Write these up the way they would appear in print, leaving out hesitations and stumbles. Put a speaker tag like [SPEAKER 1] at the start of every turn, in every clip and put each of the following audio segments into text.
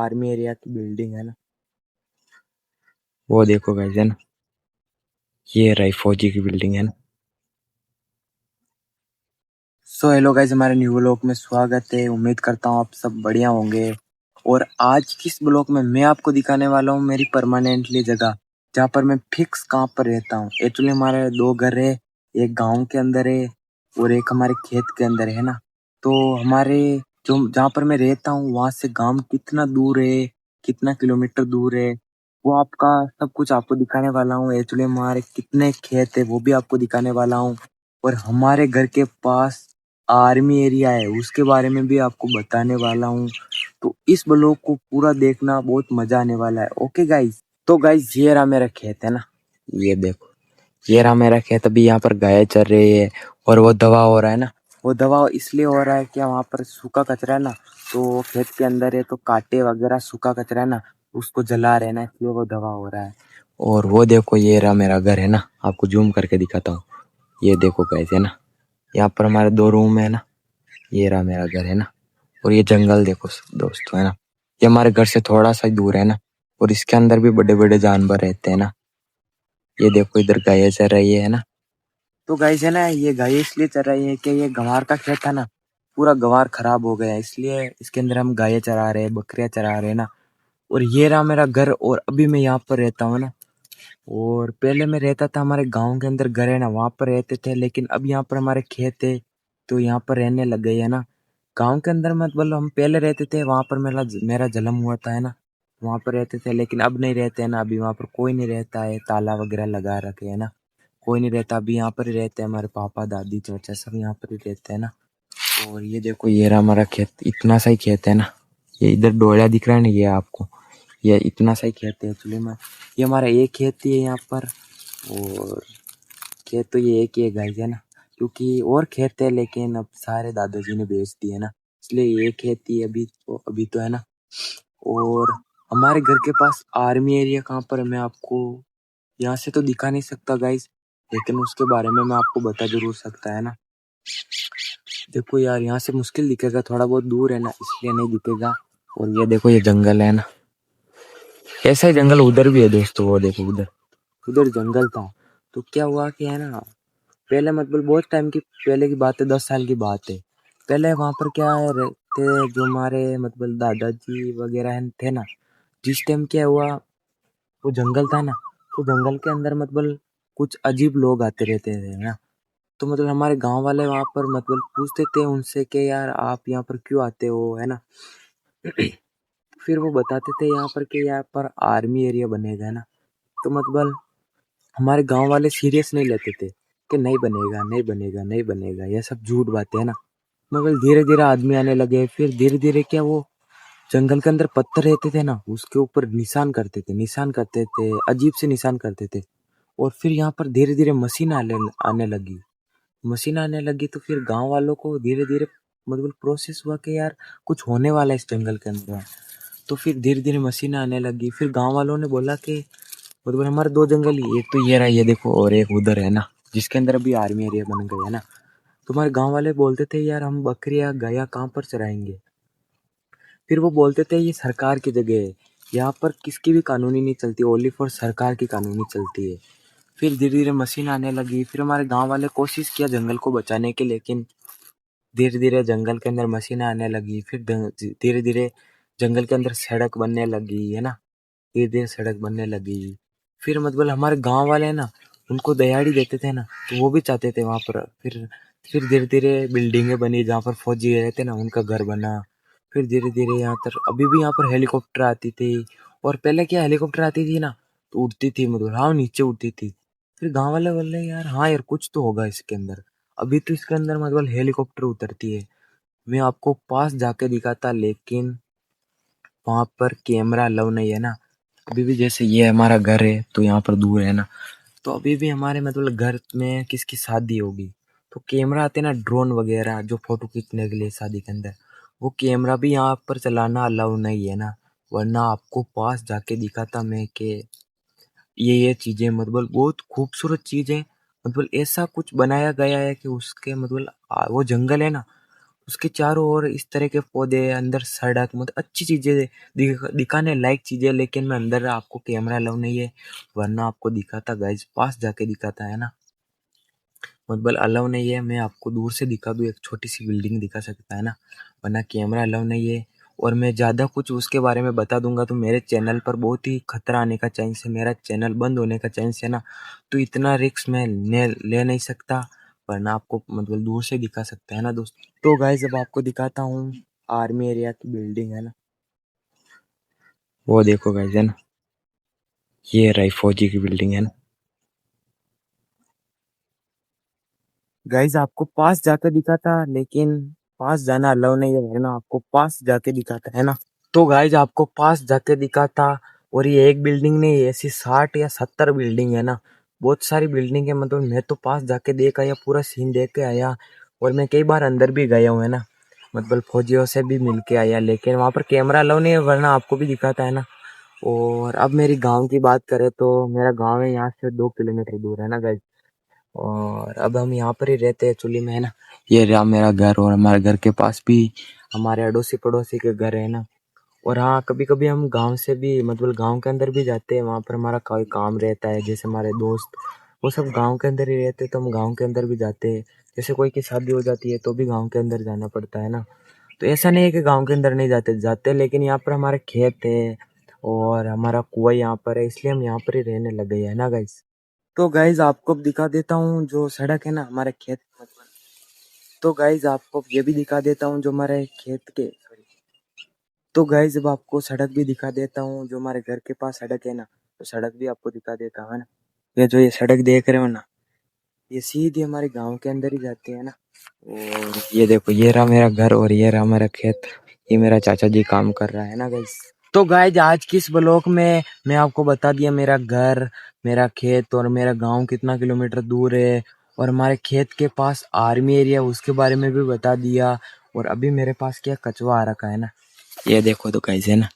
[SPEAKER 1] Army area की building है ना, वो देखो गाइस है ना, ये रही फौजी की बिल्डिंग है ना। सो हेलो गाइस, हमारे न्यू व्लॉग में स्वागत है। उम्मीद करता हूँ आप सब बढ़िया होंगे। और आज किस ब्लॉग में मैं आपको दिखाने वाला हूँ मेरी परमानेंटली जगह, जहाँ पर मैं फिक्स कहाँ पर रहता हूँ। एक्चुअली हमारे दो घर है, एक गांव के अंदर है और एक हमारे खेत के अंदर है ना। तो हमारे जो जहाँ पर मैं रहता हूँ वहाँ से गांव कितना दूर है, कितना किलोमीटर दूर है, वो आपका सब कुछ आपको दिखाने वाला हूँ। एक्चुअली हमारे कितने खेत है वो भी आपको दिखाने वाला हूँ। और हमारे घर के पास आर्मी एरिया है उसके बारे में भी आपको बताने वाला हूँ। तो इस ब्लॉग को पूरा देखना, बहुत मजा आने वाला है। ओके गाइस, तो गाइस ये रहा मेरा खेत है ना, ये देखो ये रहा मेरा खेत। अभी यहाँ पर गाय चर रही है और वो दवा हो रहा है ना। वो दवा इसलिए हो रहा है कि वहाँ पर सूखा कचरा है ना, तो खेत के अंदर है तो कांटे वगैरह सूखा कचरा है ना, उसको जला रहे हैं ना, इसलिए वो दवा हो रहा है। और वो देखो ये रहा मेरा घर है ना, आपको जूम करके दिखाता हूँ। ये देखो कैसे है ना, यहाँ पर हमारे दो रूम है ना, ये रहा मेरा घर है ना। और ये जंगल देखो दोस्तों है ना, ये हमारे घर से थोड़ा सा ही दूर है ना। और इसके अंदर भी बड़े बड़े जानवर रहते हैं ना। ये देखो इधर गाय चर रही है ना। तो गाइस है ना, ये गाय इसलिए चर रही है कि ये गंवार का खेत था ना, पूरा गंवार खराब हो गया है, इसलिए इसके अंदर हम गाय चरा रहे हैं, बकरियां चरा रहे हैं ना। और ये रहा मेरा घर, और अभी मैं यहाँ पर रहता हूँ ना। और पहले मैं रहता था हमारे गांव के अंदर, घर है ना, वहाँ पर रहते थे, लेकिन अब यहाँ पर हमारे खेत है तो यहाँ पर रहने लग गए है ना। गांव के अंदर मतलब हम पहले रहते थे, वहाँ पर मेरा मेरा जन्म हुआ था है ना, वहाँ पर रहते थे, लेकिन अब नहीं रहते हैं ना। अभी वहाँ पर कोई नहीं रहता है, ताला वगैरह लगा रखे है ना, कोई नहीं रहता। अभी यहाँ पर ही रहते हैं, हमारे पापा दादी चाचा सब यहाँ पर ही रहते हैं ना। और ये देखो ये रहा हमारा खेत, इतना सा ही खेत है ना। ये इधर डोला दिख रहा है ना, ये आपको, ये इतना सा ही खेत है एक्चुअली में। ये हमारा एक खेत ही है यहाँ पर। और खेत तो ये एक ही है गाइस है ना, क्योंकि और खेत है लेकिन अब सारे दादाजी ने बेच दिए ना, इसलिए ये खेत ही अभी तो है ना। और हमारे घर के पास आर्मी एरिया कहाँ पर है मैं आपको यहाँ से तो दिखा नहीं सकता गाइस, लेकिन उसके बारे में मैं आपको बता जरूर सकता है ना। देखो यार, यहाँ से मुश्किल दिखेगा, थोड़ा बहुत दूर है ना, इसलिए नहीं दिखेगा। और ये देखो ये जंगल है ना, ऐसा ही जंगल उधर भी है दोस्तों, वो देखो उधर, उधर जंगल था। तो क्या हुआ कि है ना, पहले मतलब बहुत टाइम की पहले की बात है, 10 साल की बात है। पहले वहाँ पर क्या है रहते, जो हमारे मतलब दादाजी वगैरह थे ना, जिस टाइम क्या हुआ, वो जंगल था ना, तो जंगल के अंदर मतलब कुछ अजीब लोग आते रहते थे ना। तो मतलब हमारे गांव वाले वहाँ पर मतलब पूछते थे उनसे कि यार आप यहाँ पर क्यों आते हो है ना। फिर वो बताते थे यहाँ पर कि यहाँ पर आर्मी एरिया बनेगा है ना। तो मतलब हमारे गांव वाले सीरियस नहीं लेते थे कि नहीं बनेगा नहीं बनेगा नहीं बनेगा, ये सब झूठ बातें है ना। मगर धीरे धीरे आदमी आने लगे, फिर धीरे धीरे क्या, वो जंगल के अंदर पत्थर रहते थे ना, उसके ऊपर निशान करते थे, अजीब से निशान करते थे। और फिर यहाँ पर धीरे धीरे मशीन आने लगी, तो फिर गांव वालों को धीरे धीरे मतलब प्रोसेस हुआ कि यार कुछ होने वाला है इस जंगल के अंदर। तो फिर धीरे धीरे मशीन आने लगी, फिर गांव वालों ने बोला कि मतलब हमारे दो जंगल ही, एक तो ये रहा ये देखो, और एक उधर है ना, जिसके अंदर अभी आर्मी एरिया बन गया है ना। तो हमारे गांव वाले बोलते थे यार हम बकरियां गाया कहाँ पर चराएंगे। फिर वो बोलते थे ये सरकार की जगह है, यहाँ पर किसकी भी कानूनी नहीं चलती, ओनली फॉर सरकार की कानूनी चलती है। फिर धीरे धीरे मशीन आने लगी, फिर हमारे गांव वाले कोशिश किया जंगल को बचाने की, लेकिन धीरे धीरे जंगल के अंदर मशीन आने लगी, फिर धीरे धीरे जंगल के अंदर सड़क बनने लगी है ना, धीरे धीरे सड़क बनने लगी। फिर मतलब हमारे गांव वाले हैं ना, उनको दहाड़ी देते थे ना, तो वो भी चाहते थे वहां पर। फिर धीरे धीरे बिल्डिंगें बनी, जहाँ पर फौजी रहते ना उनका घर बना। फिर धीरे धीरे यहाँ पर अभी भी यहाँ पर हेलीकॉप्टर आती थी। और पहले क्या हेलीकॉप्टर आती थी ना, तो उड़ती थी, मतलब हाँ नीचे उड़ती थी। फिर गांव वाले बोले यार हाँ यार कुछ तो होगा इसके अंदर। अभी तो इसके अंदर मतलब हेलीकॉप्टर उतरती है, मैं आपको पास जाके दिखाता, लेकिन वहां पर कैमरा अलाउ नहीं है ना। अभी भी जैसे ये हमारा घर है तो यहाँ पर दूर है ना, तो अभी भी हमारे मतलब घर में किसकी शादी होगी तो कैमरा आते ना, ड्रोन वगैरह जो फोटो खींचने के लिए शादी के अंदर, वो कैमरा भी यहाँ पर चलाना अलाउ नहीं है ना। वरना आपको पास जाके दिखाता मैं कि ये चीजें मतलब बहुत खूबसूरत चीजें, मतलब ऐसा कुछ बनाया गया है कि उसके मतलब वो जंगल है ना, उसके चारों ओर इस तरह के पौधे, अंदर सड़क, मतलब अच्छी चीज़ें दिखाने लायक चीज़ें, लेकिन मैं अंदर आपको कैमरा अलाउ नहीं है, वरना आपको दिखाता गाइस, पास जाके दिखाता है ना, मतलब अलाउ नहीं है। मैं आपको दूर से दिखा दूँ, एक छोटी सी बिल्डिंग दिखा सकता है ना, वरना कैमरा अलाउ नहीं है। और मैं ज़्यादा कुछ उसके बारे में बता दूंगा तो मेरे चैनल पर बहुत ही खतरा आने का चांस है, मेरा चैनल बंद होने का चांस है ना, तो इतना रिस्क मैं ले नहीं सकता, वरना आपको मतलब दूर से दिखा सकता है ना दोस्त। तो गाइस अब आपको दिखाता हूँ आर्मी एरिया की बिल्डिंग है ना, वो देखो गाइस है ना, ये रही फौजी की बिल्डिंग है ना। गाइस आपको पास जाकर दिखाता, लेकिन पास जाना अलाउ नहीं है, वरना आपको पास जाके दिखाता है ना। तो गाइस आपको पास जाके दिखाता, और ये एक बिल्डिंग नहीं, ऐसी 60 या 70 बिल्डिंग है ना, बहुत सारी बिल्डिंग है। मतलब मैं तो पास जाके देख आया, पूरा सीन देख के आया, और मैं कई बार अंदर भी गया हूँ है ना, मतलब फौजियों से भी मिल के आया, लेकिन वहाँ पर कैमरा अलाउ नहीं है, वरना आपको भी दिखाता है ना। और अब मेरी गांव की बात करें तो मेरा गांव है यहाँ से 2 किलोमीटर दूर है ना गाइस, और अब हम यहाँ पर ही रहते हैं एक्चुअली में है ना। ये रहा मेरा घर, और हमारे घर के पास भी हमारे अड़ोसी पड़ोसी के घर है ना। और हाँ, कभी कभी हम गांव से भी, मतलब गांव के अंदर भी जाते हैं, वहाँ पर हमारा कोई काम रहता है, जैसे हमारे दोस्त वो सब गांव के अंदर ही रहते हैं, तो हम गांव के अंदर भी जाते हैं। जैसे कोई की शादी हो जाती है तो भी गांव के अंदर जाना पड़ता है ना। तो ऐसा नहीं है कि गांव के अंदर नहीं जाते, जाते, लेकिन यहाँ पर हमारे खेत है और हमारा कुआं यहाँ पर है, इसलिए हम यहाँ पर ही रहने लग गए है ना गाइस। तो गाइज आपको अब दिखा देता हूँ जो सड़क है ना हमारे खेत, तो गाइज आपको अब ये भी दिखा देता हूँ जो हमारे खेत के, सॉरी, तो गाइज अब आपको सड़क भी दिखा देता हूँ जो हमारे घर के पास सड़क है ना, तो सड़क भी आपको दिखा देता हूँ है ना। ये जो ये सड़क देख रहे हो ना, ये सीधी हमारे गांव के अंदर ही जाती है ना। और ये देखो, ये रहा मेरा घर और ये रहा मेरा खेत, ये मेरा चाचा जी काम कर रहा है ना गाइज। तो गाइज आज की इस ब्लॉग में मैं आपको बता दिया मेरा घर, मेरा खेत और मेरा गांव कितना किलोमीटर दूर है, और हमारे खेत के पास आर्मी एरिया उसके बारे में भी बता दिया। और अभी मेरे पास क्या कचवा आ रखा है ना, ये देखो तो कैसे ना,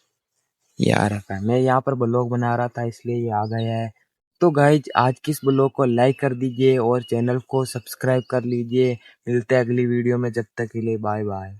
[SPEAKER 1] ये आ रखा है, मैं यहाँ पर ब्लॉग बना रहा था इसलिए ये आ गया है। तो गाइज आज की इस ब्लॉग को लाइक कर दीजिए और चैनल को सब्सक्राइब कर लीजिए। मिलते हैं अगली वीडियो में, जब तक के लिए बाय बाय।